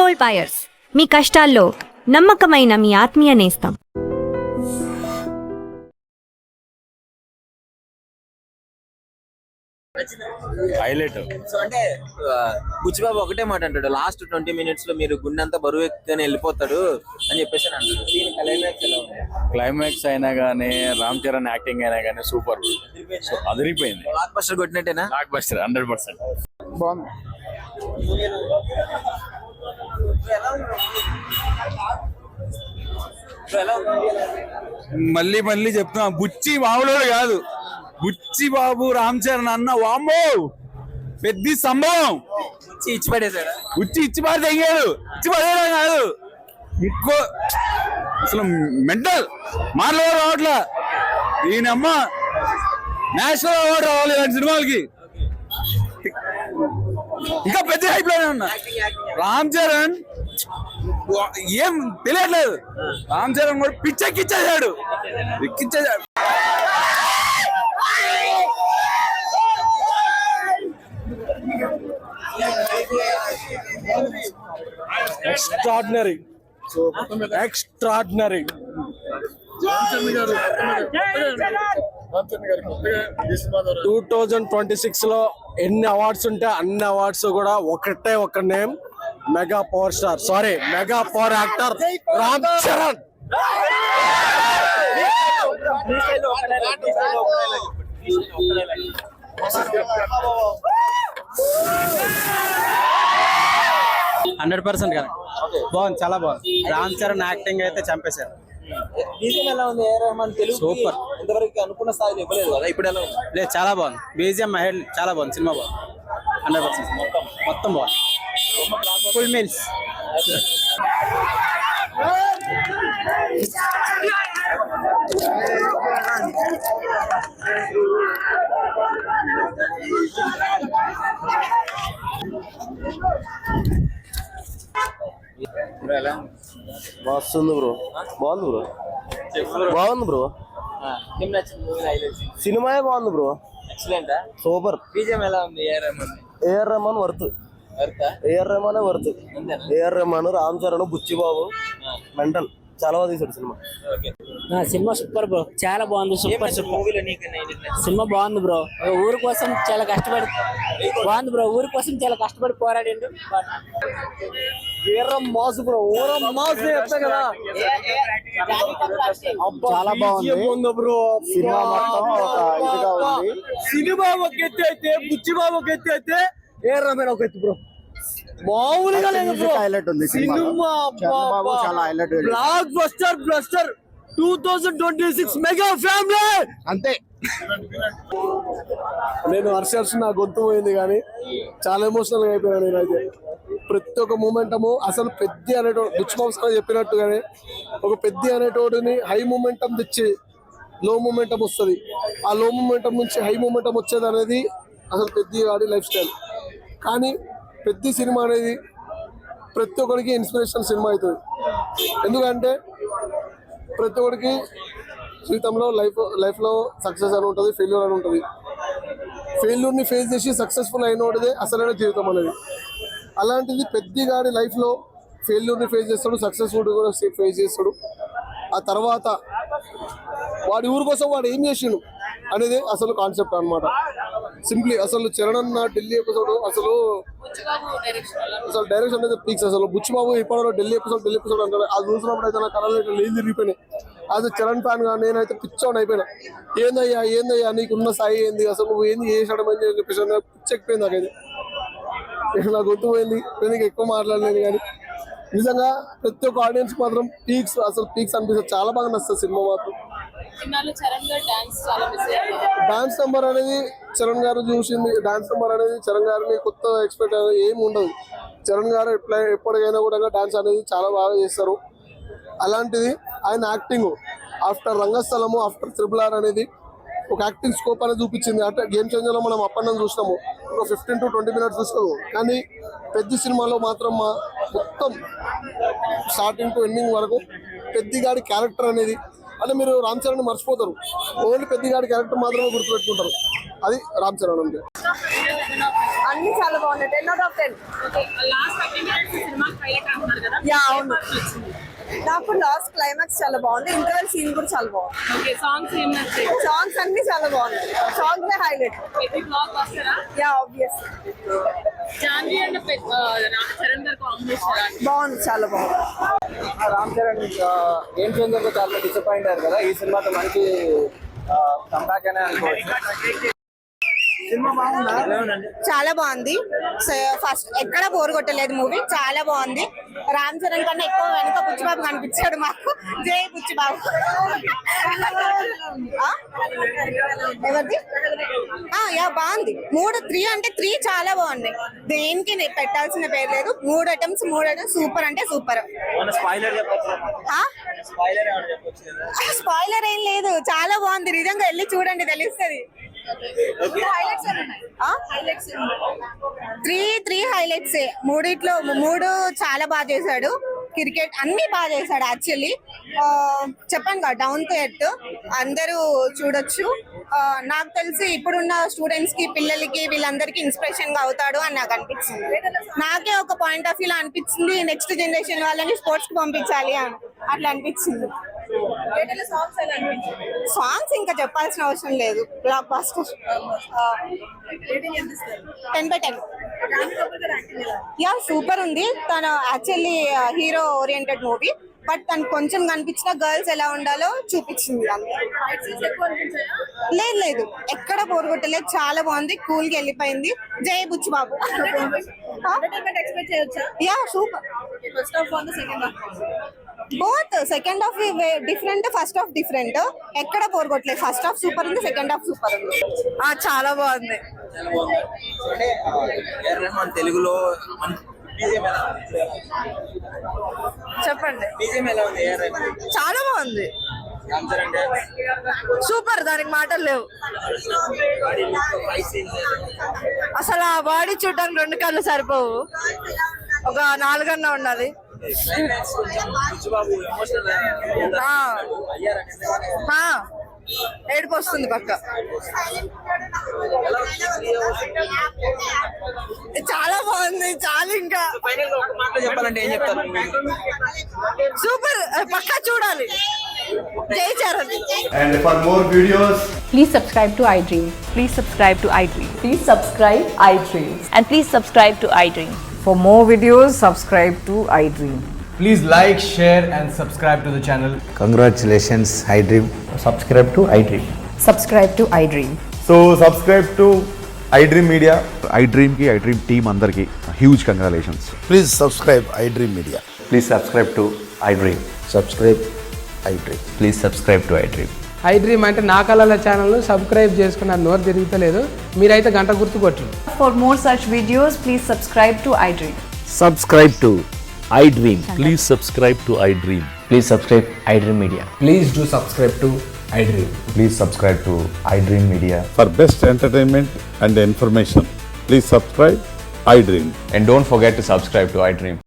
Gold buyers, మీ కష్టాల్లో నమ్మకమైన మీ ఆత్మీయ నేస్తం. హైలైట్. సో అంటే బుచ్చిబాబు ఒకటే మాట అంటాడు, లాస్ట్ 20 minutes లో మీరు గుండె అంతా బరువు ఎక్కితేనే వెళ్ళిపోతాడు అని చెప్పేసి అంటాడు. క్లైమాక్స్ అయినా గానీ, రామ్ చరణ్ యాక్టింగ్ అయినా గానీ సూపర్, అదిరిపోయింది. బ్లాక్ బస్టర్ కొట్టినట్టేనా? Blockbuster 100%. బాగుంది. మళ్ళీ మళ్ళీ చెప్తున్నా, బుచ్చి బాబులోడు కాదు, బుచ్చి బాబు రామ్ చరణ్ అన్న వామ్మో పెద్ద సంభవం. ఇచ్చి పడేసాడు. ఇచ్చి పడి తెగాడు, ఇచ్చి పడేయడం కాదు, ఇంకో అసలు మెంటల్ మాటలు రావట్లా. ఈయనమ్మ నేషనల్ అవార్డు రావాలి ఇలాంటి సినిమాలకి. ఇంకా పెద్ద హైప్ లోనే ఉన్నా. రామ్ చరణ్ ఏం తెలియట్లేదు, రామ్ చరణ్ కూడా పిచ్చెక్కిచ్చేసాడు, ఎక్కిచ్చేసాడు. Extraordinary, extraordinary. 2026 లో ఎన్ని అవార్డ్స్ ఉంటే అన్ని అవార్డ్స్ కూడా ఒకటే ఒక name, mega power star, sorry mega power actor Ram Charan. బాగుంది, చాలా బాగుంది. రామ్ చరణ్ యాక్టింగ్ అయితే చంపేశారు. బీజిఎం ఎలా ఉంది? ఏ రెహమాన్ తెలుగు సూపర్. ఇంతవరకు అనుకున్న స్థాయిలో ఇవ్వలేదు కదా, ఇప్పుడు ఎలా ఉంది? లేదు, చాలా బాగుంది. బీజిఎం హెడ్ చాలా బాగుంది. సినిమా బాగుంది, 100%. మొత్తం బాగుంది, ఫుల్ మీల్స్. వస్తుంది బ్రో, బాగుంది బ్రో, బాగుంది బ్రో, సినిమా బాగుంది బ్రో, ఎక్సలెంట్, సూపర్. బీజిఎం ఎలా ఉంది? ఏఆర్ రెహమాన్ వర్త్, ఏఆర్ రెహమానే worth. AR Rahman, Ram Charan, Buchibabu mental, చాలా బాగా తీసాడు సినిమా. సినిమా సూపర్ బ్రో, చాలా బాగుంది. సూపర్ సినిమా బాగుంది బ్రో. ఊరి కోసం చాలా కష్టపడి బాగుంది బ్రో, ఊరి కోసం చాలా కష్టపడి పోరాడిండు. మాస్ బ్రో, మాస్ చెప్తా కదా, చాలా బాగుంది బ్రో. సినిమా మొత్తం ఇదిగా ఉంది. సినిమా ఒక ఎత్తు అయితే, బుచ్చిబాబు ఒక ఎత్తు అయితే, ఏఆర్ రెహమాన్ ఒక ఎత్తు బ్రో. మామూలుగా లేదు బ్రో. హైలైట్ ఉంది సినిమా, చాలా highlight. Block buster bluster 2026 mega family అంతే. నేను హర్షర్స్, నా గొంతు పోయింది కానీ చాలా ఎమోషనల్ గా అయిపోయాను నేనైతే. ప్రతి ఒక్క మూమెంటము అసలు పెద్ద అనేటోడు, బుచ్చిబాబు చెప్పినట్టుగానే ఒక పెద్ద అనేటోడిని హై మూమెంటం తెచ్చి లో మూమెంటం వస్తుంది, ఆ లో మూమెంటం నుంచి హై మూమెంటం వచ్చేది అనేది అసలు పెద్ద వాడి లైఫ్ స్టైల్. కానీ పెద్ద సినిమా అనేది ప్రతి ఒక్కరికి ఇన్స్పిరేషన్ సినిమా అవుతుంది. ఎందుకంటే ప్రతి ఒక్కరికి జీవితంలో లైఫ్లో సక్సెస్ అని ఉంటుంది, ఫెయిల్యూర్ అని ఉంటుంది. ఫెయిల్యూర్ని ఫేస్ చేసి సక్సెస్ఫుల్ అయినోడిదే అసలైన జీవితం అనేది. అలాంటిది పెద్దగాడి లైఫ్లో ఫెయిల్యూర్ని ఫేస్ చేస్తాడు, సక్సెస్ఫుల్ కూడా ఫేస్ చేస్తాడు. ఆ తర్వాత వాడి ఊరి కోసం వాడు ఏం చేసిండు అనేది అసలు కాన్సెప్ట్ అనమాట. సింప్లీ అసలు చరణ్ అన్న ఢిల్లీ ఎపిసోడ్ అసలు డైరెక్షన్ అనేది పీక్స్. అసలు బుచ్చిబాబు ఇప్పటిలో ఢిల్లీ ఎపిసోడ్ అంటారు. అది చూసినప్పుడు అయితే నా కళలో నీళ్ళు తిరిగిపోయినాయి. అది చరణ్ ఫ్యాన్ గా నేనైతే పిచ్చోని అయిపోయినా. ఏందయ్యా నీకున్న స్థాయి ఏంది, అసలు నువ్వు ఏంది చేసాడం అని చెప్పేసి పిచ్చెక్కిపోయింది నాకైతే. నా గుర్తుపోయింది, నేను ఎక్కువ మాట్లాడలేదు కానీ నిజంగా ప్రతి ఒక్క ఆడియన్స్ మాత్రం పీక్స్ అనిపిస్తుంది. చాలా బాగా నచ్చుతుంది సినిమా మాత్రం. డాన్స్ నెంబర్ అనేది చరణ్ గారు చూసింది, డాన్స్ నెంబర్ అనేది చరణ్ గారిని కొత్త ఎక్స్పెక్ట్ అనేది ఏమి ఉండదు. చరణ్ గారు ఎప్పటికైనా కూడా డాన్స్ అనేది చాలా బాగా చేస్తారు. అలాంటిది ఆయన యాక్టింగ్ ఆఫ్టర్ రంగస్థలము, ఆఫ్టర్ RRR అనేది ఒక యాక్టింగ్ స్కోప్ అనేది చూపించింది. అంటే గేమ్ చేంజర్లో మనం అప్పన్నం చూసినాము, ఒక 15 to 20 minutes చూసినాము. కానీ పెద్ద సినిమాలో మాత్రం మొత్తం స్టార్టింగ్ టు ఎండింగ్ వరకు పెద్దగాడి క్యారెక్టర్ అనేది, అంటే మీరు రామ్ చరణ్ మర్చిపోతారు, ఓన్లీ పెద్దగాడి క్యారెక్టర్ మాత్రమే గుర్తుపెట్టుకుంటారు. అది రామ్ చరణ్ అంటే. అన్ని చాలా బాగున్నాయి, 10 out of 10. యా అవును. నాకు లాస్ట్ క్లైమాక్స్ చాలా బాగుంది, ఇంటర్వెల్ సీన్ కూడా చాలా బాగుంది. ఓకే, సాంగ్స్ ఏం నచ్చాయి? సాంగ్స్ అన్ని చాలా బాగున్నాయి, సాంగ్స్ హైలైట్. ఇది బ్లాక్ బస్టరా? Yeah obvious. Janhvi and Charan గారి కాంబినేషన్ బాగుంది, చాలా బాగుంది. రామ్ చరణ్ గేమ్ చేంజర్ తో చాలా డిసప్పాయింట్ అయ్యారు కదా, ఈ సినిమాతో మంచి కంబ్యాక్ అనే అనుకోవచ్చు. చాలా బాగుంది. ఫస్ట్ ఎక్కడ బోర్ కొట్టలేదు మూవీ, చాలా బాగుంది. రామ్ చరణ్ కన్నా ఎక్కువ వెనక బుచ్చిబాబు కనిపించాడు మాకు. జై బుచ్చిబాబు. ఎవరిది? యా బాగుంది. 3 అంటే 3 చాలా బాగుంది. దేనికి పెట్టాల్సిన పేరు లేదు. 3 అటెంప్ట్స్ సూపర్ అంటే సూపర్. స్పాయిలర్ ఏం లేదు, చాలా బాగుంది. నిజంగా వెళ్ళి చూడండి, తెలుస్తుంది. 3 హైలైట్స్. 3 చాలా బాగా చేశాడు. క్రికెట్ అన్ని బాగా చేశాడు. యాక్చువల్లీ చెప్పాను కదా, డౌన్ టు ఎర్త్, అందరూ చూడొచ్చు. నాకు తెలిసి ఇప్పుడున్న స్టూడెంట్స్ కి, పిల్లలకి, వీళ్ళందరికీ ఇన్స్పిరేషన్ గా అవుతాడు అని నాకు అనిపించింది. నాకే ఒక పాయింట్ ఆఫ్ వ్యూ లో అనిపించింది, నెక్స్ట్ జనరేషన్ వాళ్ళని స్పోర్ట్స్ కి పంపించాలి అని అట్లా అనిపించింది. సాంగ్స్ ఇంకా చెప్పాల్సిన అవసరం లేదు, బ్లాక్ బాస్టర్. 10/10. యా సూపర్ ఉంది. తను actually hero oriented movie, but తను కొంచెం కనిపించిన గర్ల్స్ ఎలా ఉండాలో చూపించింది. లేదు ఎక్కడ బోర్ కొట్టలేదు, చాలా బాగుంది. కూల్ గా వెళ్ళిపోయింది. జై Buchibabu. Yeah super. Both second half different, first half different. ఎక్కడ బోర్ కొట్టలేదు. ఫస్ట్ హాఫ్ సూపర్ ఉంది, సెకండ్ హాఫ్ సూపర్ ఉంది. చాలా బాగుంది. తెలుగులో చెప్పండి. చాలా బాగుంది, సూపర్. దానికి మాటలు లేవు. అసలు ఆ బాడీ చూడడానికి 2 కళ్ళు సరిపోవు, ఒక 4 అన్నా ఉండాలి. ఏడుపు వస్తుంది పక్క. చాలా బాగుంది, చాలా. ఇంకా చెప్పాలంటే ఏం చెప్తారు? సూపర్, పక్కా చూడాలి. జై Charan. And for more videos, Please subscribe to iDream. Please subscribe to iDream. Please subscribe iDream. And please subscribe to iDream. For more videos, subscribe to iDream. please like, share and subscribe to the channel. Congratulations, iDream. Subscribe to iDream. Subscribe to iDream. So subscribe to iDream Media. iDream ki iDream team andarki huge congratulations. Please subscribe iDream Media. Please subscribe to iDream. Subscribe iDream. Please subscribe to iDream. iDream అంటే నా కళల channel subscribe చేసుకున్న నోరు తిరుగుతలేదు, మీరైతే గంట గుర్తు కొట్టండి. For more such videos, please subscribe to iDream. Subscribe to iDream. Please subscribe to iDream. Please subscribe iDream Media. Please do subscribe to iDream. Please subscribe to iDream Media. For best entertainment and information, please subscribe iDream. And don't forget to subscribe to iDream.